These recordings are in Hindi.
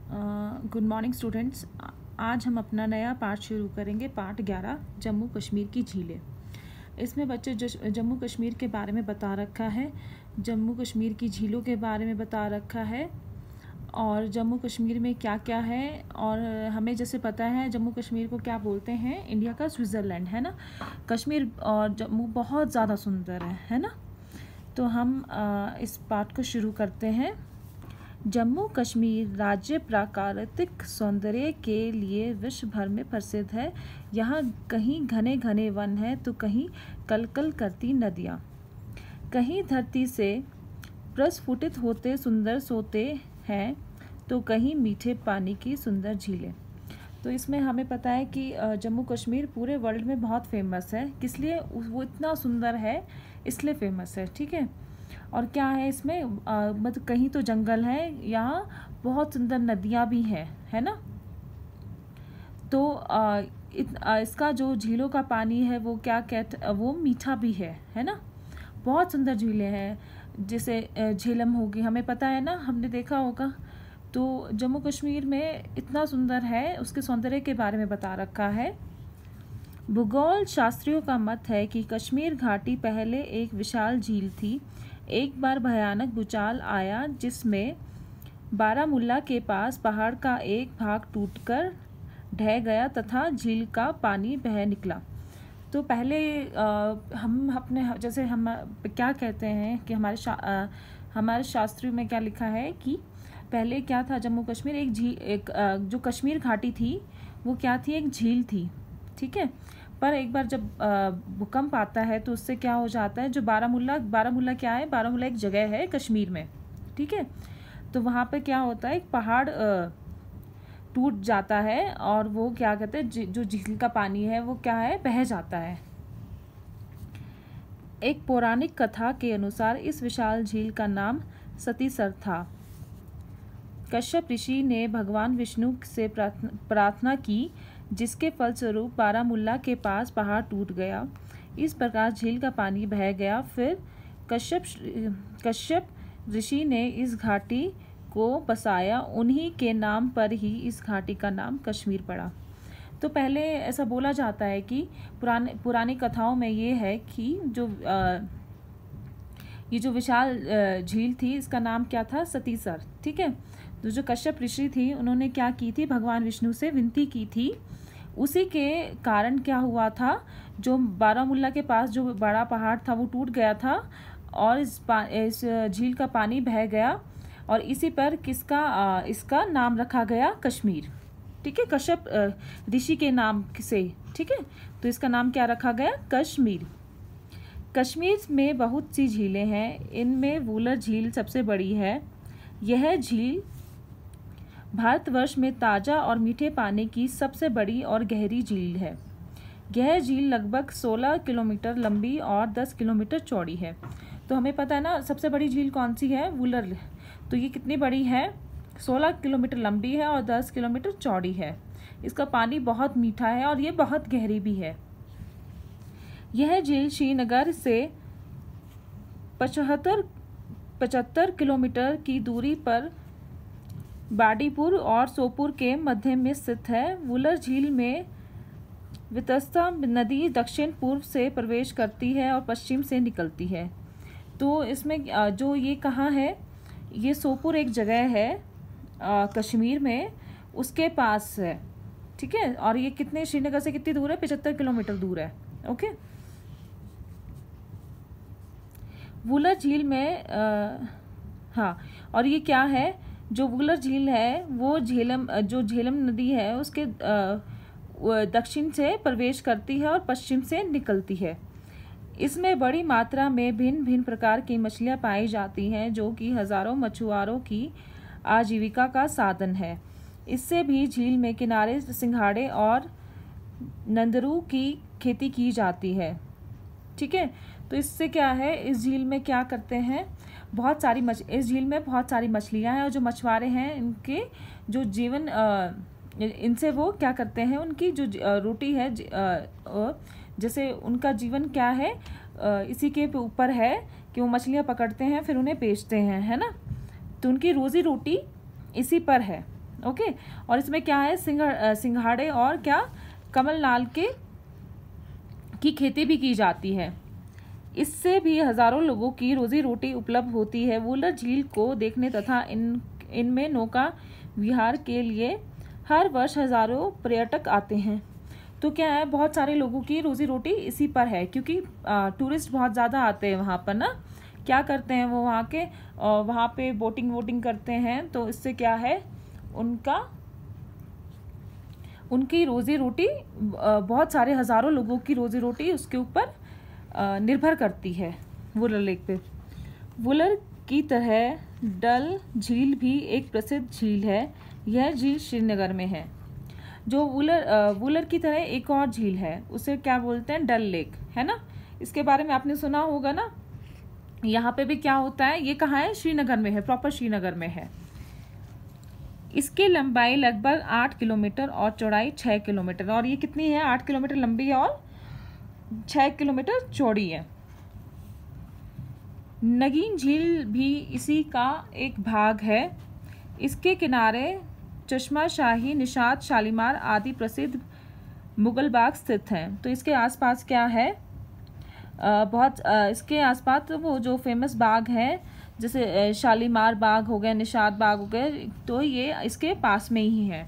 Good morning students. आज हम अपना नया पाठ शुरू करेंगे, पाठ 11 जम्मू कश्मीर की झीलें। इसमें बच्चे जम्मू कश्मीर के बारे में बता रखा है, जम्मू कश्मीर की झीलों के बारे में बता रखा है और जम्मू कश्मीर में क्या क्या है। और हमें जैसे पता है जम्मू कश्मीर को क्या बोलते हैं, इंडिया का स्विट्ज़रलैंड है ना। कश्मीर और जम्मू बहुत ज़्यादा सुंदर है ना। तो हम इस पाठ को शुरू करते हैं। जम्मू कश्मीर राज्य प्राकृतिक सौंदर्य के लिए विश्व भर में प्रसिद्ध है। यहाँ कहीं घने घने वन हैं तो कहीं कलकल करती नदियाँ, कहीं धरती से प्रस्फुटित होते सुंदर सोते हैं तो कहीं मीठे पानी की सुंदर झीलें। तो इसमें हमें पता है कि जम्मू कश्मीर पूरे वर्ल्ड में बहुत फेमस है। किस लिए? वो इतना सुंदर है इसलिए फेमस है, ठीक है। और क्या है इसमें, मतलब कहीं तो जंगल है, यहाँ बहुत सुंदर नदियाँ भी हैं, है ना। तो इसका जो झीलों का पानी है वो वो मीठा भी है ना। बहुत सुंदर झीलें हैं, जैसे झेलम होगी, हमें पता है ना, हमने देखा होगा। तो जम्मू कश्मीर में इतना सुंदर है, उसके सौंदर्य के बारे में बता रखा है। भूगोल शास्त्रियों का मत है कि कश्मीर घाटी पहले एक विशाल झील थी। एक बार भयानक भूचाल आया जिसमें बारामुल्ला के पास पहाड़ का एक भाग टूटकर ढह गया तथा झील का पानी बह निकला। तो पहले हम अपने जैसे हम क्या कहते हैं कि हमारे शास्त्रों में क्या लिखा है कि पहले क्या था, जम्मू कश्मीर एक जो कश्मीर घाटी थी वो क्या थी, एक झील थी, ठीक है। पर एक बार जब भूकंप आता है तो उससे क्या हो जाता है, जो बारामुल्ला क्या है, बारामुल्ला एक जगह है कश्मीर में, ठीक है। तो वहाँ पे क्या होता है, एक पहाड़ टूट जाता है और वो क्या कहते हैं, जो झील का पानी है वो क्या है, बह जाता है। एक पौराणिक कथा के अनुसार इस विशाल झील का नाम सतीसर था। कश्यप ऋषि ने भगवान विष्णु से प्रार्थना की, जिसके फलस्वरूप बारामुल्ला के पास पहाड़ टूट गया। इस प्रकार झील का पानी बह गया। फिर कश्यप ऋषि ने इस घाटी को बसाया। उन्हीं के नाम पर ही इस घाटी का नाम कश्मीर पड़ा। तो पहले ऐसा बोला जाता है कि पुरानी कथाओं में ये है कि ये जो विशाल झील थी इसका नाम क्या था, सतीसर, ठीक है। तो जो कश्यप ऋषि थी उन्होंने क्या की थी, भगवान विष्णु से विनती की थी। उसी के कारण क्या हुआ था, जो बारामुल्ला के पास जो बड़ा पहाड़ था वो टूट गया था और इस झील का पानी बह गया और इसी पर इसका नाम रखा गया कश्मीर, ठीक है, कश्यप ऋषि के नाम से, ठीक है। तो इसका नाम क्या रखा गया, कश्मीर। कश्मीर में बहुत सी झीलें हैं, इनमें वुलर झील सबसे बड़ी है। यह झील भारतवर्ष में ताज़ा और मीठे पानी की सबसे बड़ी और गहरी झील है। यह झील लगभग 16 किलोमीटर लंबी और 10 किलोमीटर चौड़ी है। तो हमें पता है ना सबसे बड़ी झील कौन सी है, वुलर। तो ये कितनी बड़ी है, 16 किलोमीटर लंबी है और 10 किलोमीटर चौड़ी है। इसका पानी बहुत मीठा है और ये बहुत गहरी भी है। यह झील श्रीनगर से 75 किलोमीटर की दूरी पर बाडीपुर और सोपुर के मध्य में स्थित है। वुलर झील में वितस्ता नदी दक्षिण पूर्व से प्रवेश करती है और पश्चिम से निकलती है। तो इसमें जो ये कहाँ है, ये सोपुर एक जगह है कश्मीर में, उसके पास है, ठीक है। और ये कितने, श्रीनगर से कितनी दूर है, 75 किलोमीटर दूर है, ओके। वुलर झील में हाँ, और ये क्या है, जो वुलर झील है वो झेलम नदी है उसके दक्षिण से प्रवेश करती है और पश्चिम से निकलती है। इसमें बड़ी मात्रा में भिन्न भिन्न प्रकार की मछलियाँ पाई जाती हैं, जो कि हजारों मछुआरों की आजीविका का साधन है। इससे भी झील में किनारे सिंघाड़े और नंदरू की खेती की जाती है, ठीक है। तो इससे क्या है, इस झील में क्या करते हैं, इस झील में बहुत सारी मछलियाँ हैं और जो मछुआरे हैं इनके जो जीवन इनसे वो क्या करते हैं, उनकी जो रोटी है, जैसे उनका जीवन क्या है, इसी के ऊपर है कि वो मछलियाँ पकड़ते हैं फिर उन्हें बेचते हैं, है ना। तो उनकी रोजी रोटी इसी पर है, ओके। और इसमें क्या है, सिंघाड़े और क्या कमलनाल की खेती भी की जाती है। इससे भी हजारों लोगों की रोजी रोटी उपलब्ध होती है। वुलर झील को देखने तथा इनमें नौका विहार के लिए हर वर्ष हजारों पर्यटक आते हैं। तो क्या है, बहुत सारे लोगों की रोजी रोटी इसी पर है, क्योंकि टूरिस्ट बहुत ज़्यादा आते हैं वहाँ पर ना। क्या करते हैं वो वहाँ पे बोटिंग करते हैं, तो इससे क्या है, उनकी रोजी रोटी, बहुत सारे हजारों लोगों की रोजी रोटी उसके ऊपर निर्भर करती है, वुलर लेक पे। वुलर की तरह डल झील भी एक प्रसिद्ध झील है। यह झील श्रीनगर में है। जो वुलर की तरह एक और झील है, उसे क्या बोलते हैं, डल लेक, है ना। इसके बारे में आपने सुना होगा ना। यहाँ पे भी क्या होता है, ये कहाँ है, श्रीनगर में है, प्रॉपर श्रीनगर में है। इसकी लंबाई लगभग 8 किलोमीटर और चौड़ाई 6 किलोमीटर, और ये कितनी है, 8 किलोमीटर लंबी है और 6 किलोमीटर चौड़ी है। नगीन झील भी इसी का एक भाग है। इसके किनारे चश्मा शाही, निशात, शालीमार आदि प्रसिद्ध मुगल बाग स्थित हैं। तो इसके आसपास क्या है, इसके आसपास तो वो जो फेमस बाग है, जैसे शालीमार बाग हो गया, निशात बाग हो गए, तो ये इसके पास में ही है।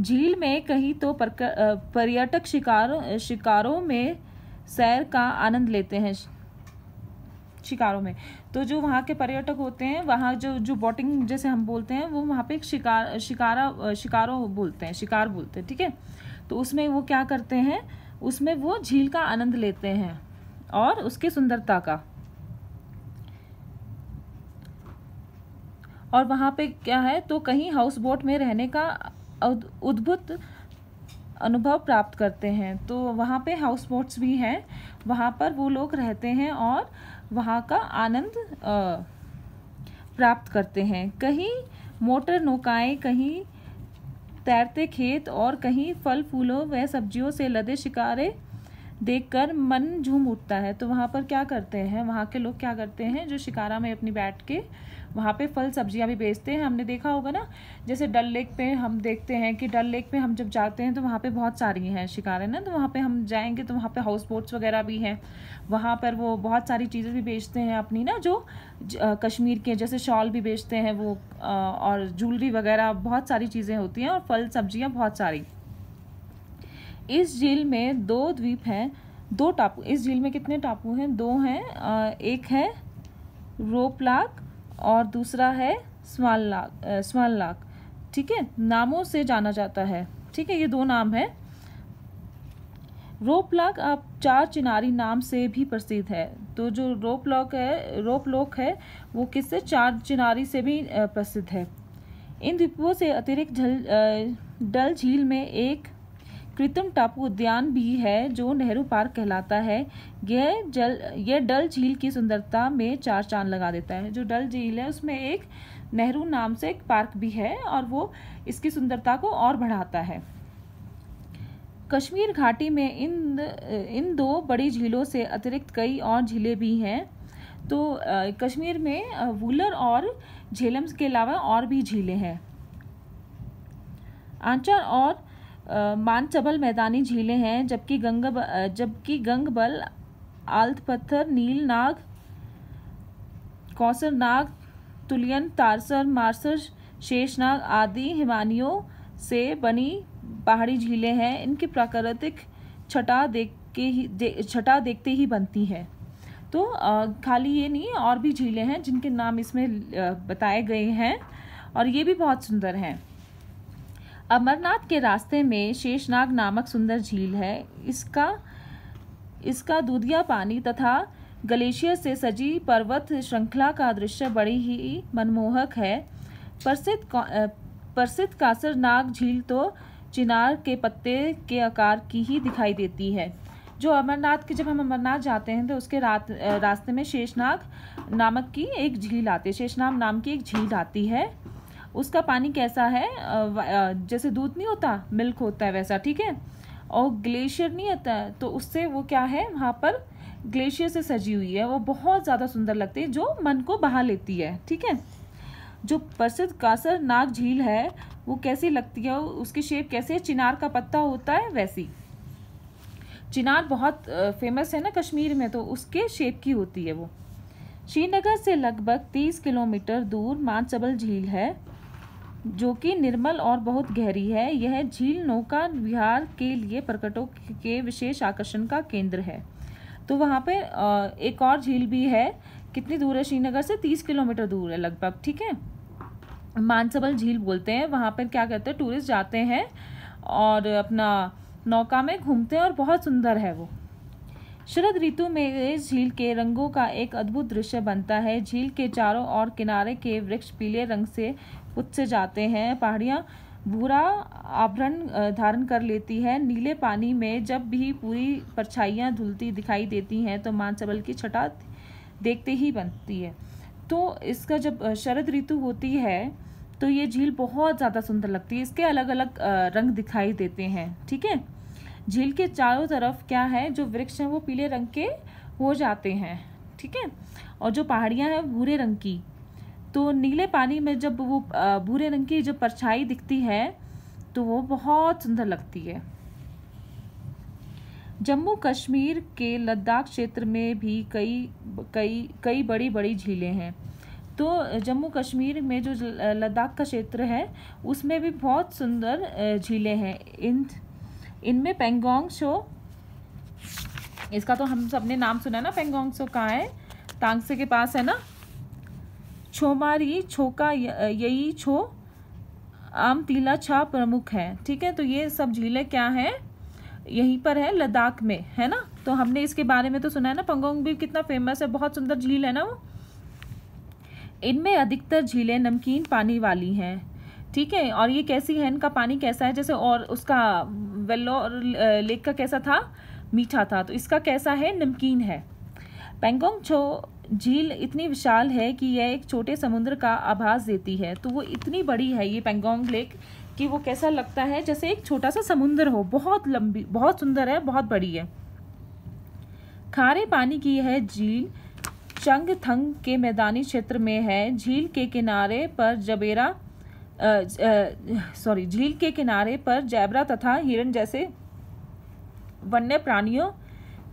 झील में कहीं तो पर्यटक शिकारों में सैर का आनंद लेते हैं। शिकारों में तो जो वहाँ के पर्यटक होते हैं, वहाँ जो बोटिंग जैसे हम बोलते हैं, वो वहाँ पे एक शिकारों बोलते हैं, शिकार बोलते हैं, ठीक है। तो उसमें वो क्या करते हैं, उसमें वो झील का आनंद लेते हैं और उसकी सुंदरता का। और वहाँ पे क्या है, तो कहीं हाउस बोट में रहने का अद्भुत अनुभव प्राप्त करते हैं। तो वहाँ पे हाउस बोट्स भी हैं, वहाँ पर वो लोग रहते हैं और वहाँ का आनंद प्राप्त करते हैं। कहीं मोटर नौकाएं, कहीं तैरते खेत और कहीं फल फूलों व सब्जियों से लदे शिकारे देखकर मन झूम उठता है। तो वहाँ पर क्या करते हैं, वहाँ के लोग क्या करते हैं, जो शिकारा में अपनी बैठ के वहाँ पे फल सब्जियाँ भी बेचते हैं। हमने देखा होगा ना, जैसे डल लेक पे हम देखते हैं कि डल लेक पे हम जब जाते हैं तो वहाँ पे बहुत सारी हैं शिकारे ना, तो वहाँ पे हम जाएंगे तो वहाँ पे हाउस बोट्स वगैरह भी हैं। वहाँ पर वो बहुत सारी चीज़ें भी बेचते हैं अपनी ना, जो कश्मीर के, जैसे शॉल भी बेचते हैं वो, और ज्वेलरी वगैरह, बहुत सारी चीज़ें होती हैं, और फल सब्जियाँ बहुत सारी। इस झील में 2 द्वीप हैं, 2 टापू। इस झील में कितने टापू हैं, 2 हैं। एक है रोपलाक और दूसरा है स्वानलाक, ठीक है, नामों से जाना जाता है, ठीक है, ये 2 नाम है। रोपलाक अब 4 चिनारी नाम से भी प्रसिद्ध है। तो जो रोपलोक है वो किससे, 4 चिनारी से भी प्रसिद्ध है। इन द्वीपों से अतिरिक्त डल झील में एक कृत्रिम टापू उद्यान भी है, जो नेहरू पार्क कहलाता है। यह डल झील की सुंदरता में 4 चांद लगा देता है। जो डल झील है उसमें एक नेहरू नाम से एक पार्क भी है, और वो इसकी सुंदरता को और बढ़ाता है। कश्मीर घाटी में इन 2 बड़ी झीलों से अतिरिक्त कई और झीलें भी हैं। तो कश्मीर में वुलर और झेलम के अलावा और भी झीलें हैं। आंचर और मानचबल मैदानी झीलें हैं, जबकि गंगबल, आल्तपत्थर, नीलनाग, कौसरनाग, तुलियन, तारसर, मारसर, शेषनाग आदि हिमानियों से बनी पहाड़ी झीलें हैं। इनकी प्राकृतिक छटा देखते ही बनती है। तो खाली ये नहीं, और भी झीलें हैं जिनके नाम इसमें बताए गए हैं, और ये भी बहुत सुंदर हैं। अमरनाथ के रास्ते में शेषनाग नामक सुंदर झील है। इसका दूधिया पानी तथा ग्लेशियर से सजी पर्वत श्रृंखला का दृश्य बड़ी ही मनमोहक है। प्रसिद्ध कासरनाग झील तो चिनार के पत्ते के आकार की ही दिखाई देती है। जो जब हम अमरनाथ जाते हैं तो उसके रास्ते में शेषनाग नामक की एक झील आती है, शेषनाग नाम की एक झील आती है। उसका पानी कैसा है, जैसे दूध नहीं होता, मिल्क होता है वैसा, ठीक है, और ग्लेशियर नहीं होता है, तो उससे वो क्या है, वहाँ पर ग्लेशियर से सजी हुई है, वो बहुत ज़्यादा सुंदर लगती है, जो मन को बहा लेती है, ठीक है। जो प्रसिद्ध कासरनाग झील है वो कैसी लगती है, उसकी शेप कैसे है, चिनार का पत्ता होता है वैसी। चिनार बहुत फेमस है ना कश्मीर में, तो उसके शेप की होती है वो। श्रीनगर से लगभग 30 किलोमीटर दूर मानसबल झील है, जो कि निर्मल और बहुत गहरी है। यह झील नौका विहार के लिए पर्यटकों के विशेष आकर्षण का केंद्र है। तो वहाँ पे एक और झील भी है, कितनी दूर है श्रीनगर से, 30 किलोमीटर दूर है लगभग, ठीक है। मानसबल झील बोलते हैं। वहाँ पर क्या कहते हैं, टूरिस्ट जाते हैं और अपना नौका में घूमते हैं और बहुत सुंदर है वो। शरद ऋतु में इस झील के रंगों का एक अद्भुत दृश्य बनता है। झील के चारों ओर किनारे के वृक्ष पीले रंग से पुत जाते हैं, पहाड़ियाँ भूरा आभरण धारण कर लेती है। नीले पानी में जब भी पूरी परछाइयाँ धुलती दिखाई देती हैं तो मानसबल की छटा देखते ही बनती है। तो इसका जब शरद ऋतु होती है तो ये झील बहुत ज़्यादा सुंदर लगती है। इसके अलग अलग रंग दिखाई देते हैं, ठीक है। झील के चारों तरफ क्या है, जो वृक्ष हैं वो पीले रंग के हो जाते हैं, ठीक है, और जो पहाड़ियाँ हैं भूरे रंग की। तो नीले पानी में जब वो भूरे रंग की जब परछाई दिखती है तो वो बहुत सुंदर लगती है। जम्मू कश्मीर के लद्दाख क्षेत्र में भी कई बड़ी बड़ी झीलें हैं। तो जम्मू कश्मीर में जो लद्दाख का क्षेत्र है उसमें भी बहुत सुंदर झीलें हैं। इनमें पेंगोंग त्सो, इसका तो हम सबने नाम सुना है ना, पेंगोंग त्सो कहाँ है, तांगसे के पास है ना। छोमारी, छोका, यई छो, आमतीला छा प्रमुख है, ठीक है। तो ये सब झीलें क्या हैं, यहीं पर है लद्दाख में, है ना। तो हमने इसके बारे में तो सुना है ना, पेंगोंग भी कितना फेमस है, बहुत सुंदर झील है ना वो। इनमें अधिकतर झीलें नमकीन पानी वाली हैं, ठीक है। और ये कैसी है, इनका पानी कैसा है, जैसे और उसका वेल्लोर लेक का कैसा था, मीठा था, तो इसका कैसा है, नमकीन है। पेंगोंग त्सो झील इतनी विशाल है कि यह एक छोटे समुद्र का आभास देती है। तो वो इतनी बड़ी है ये पेंगोंग लेक कि वो कैसा लगता है जैसे एक छोटा सा समुद्र हो, बहुत लंबी, बहुत सुंदर है, बहुत बड़ी है। खारे पानी की यह झील चंगथंग के मैदानी क्षेत्र में है। झील के किनारे पर जैबरा तथा हिरन जैसे वन्य प्राणियों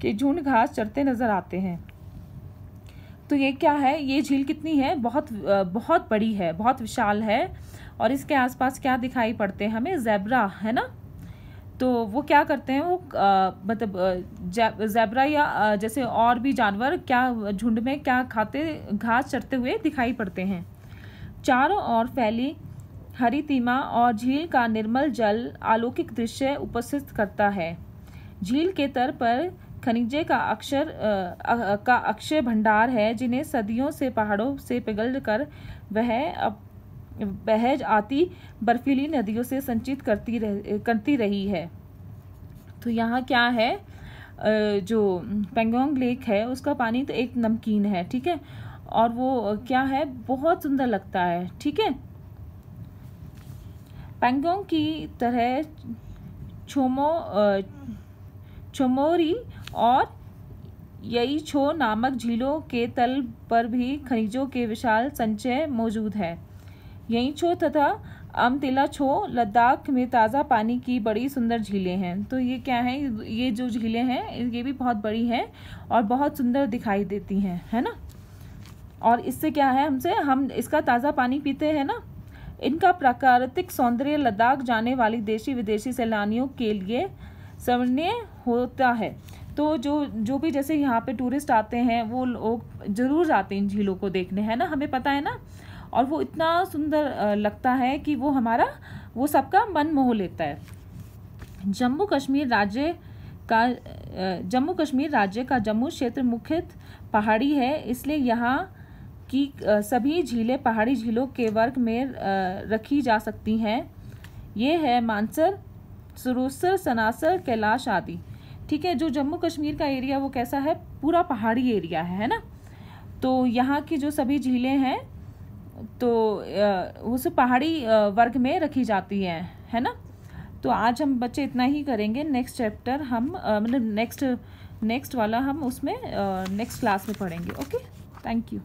के झुंड घास चरते नजर आते हैं। तो ये क्या है, ये झील कितनी है, बहुत बड़ी है, बहुत विशाल है। और इसके आसपास क्या दिखाई पड़ते हैं हमें, ज़ेब्रा, है ना। तो वो क्या करते हैं, वो मतलब ज़ेब्रा या जैसे और भी जानवर क्या झुंड में क्या खाते, घास चरते हुए दिखाई पड़ते हैं। चारों ओर फैली हरी सीमा और झील का निर्मल जल अलौकिक दृश्य उपस्थित करता है। झील के तट पर खनिजे का अक्षय भंडार है, जिन्हें सदियों से पहाड़ों से पिघल कर बह आती बर्फीली नदियों से संचित करती रही है। तो यहाँ क्या है, जो पेंगोंग लेक है उसका पानी तो एक नमकीन है, ठीक है, और वो क्या है, बहुत सुंदर लगता है, ठीक है। पेंगोंग की तरह छोमोरी और यई छो नामक झीलों के तल पर भी खनिजों के विशाल संचय मौजूद है। यई छो तथा अमतिला छो लद्दाख में ताज़ा पानी की बड़ी सुंदर झीलें हैं। तो ये क्या है, ये जो झीलें हैं ये भी बहुत बड़ी हैं और बहुत सुंदर दिखाई देती हैं, है ना। और इससे क्या है, हम इसका ताज़ा पानी पीते हैं ना। इनका प्राकृतिक सौंदर्य लद्दाख जाने वाली देशी विदेशी सैलानियों के लिए स्मरणीय होता है। तो जो भी जैसे यहाँ पे टूरिस्ट आते हैं वो लोग जरूर जाते हैं इन झीलों को देखने, है ना, हमें पता है ना। और वो इतना सुंदर लगता है कि वो सबका मन मोह लेता है। जम्मू कश्मीर राज्य का जम्मू क्षेत्र मुख्यतः पहाड़ी है, इसलिए यहाँ की सभी झीलें पहाड़ी झीलों के वर्ग में रखी जा सकती हैं। ये है मानसर, सुरुसर, सनासर, कैलाश आदि, ठीक है। जो जम्मू कश्मीर का एरिया वो कैसा है, पूरा पहाड़ी एरिया है ना। तो यहाँ की जो सभी झीलें हैं तो उस पहाड़ी वर्ग में रखी जाती हैं, है ना। तो आज हम बच्चे इतना ही करेंगे। नेक्स्ट चैप्टर हम मतलब नेक्स्ट वाला हम उसमें नेक्स्ट क्लास में पढ़ेंगे। Okay, thank you.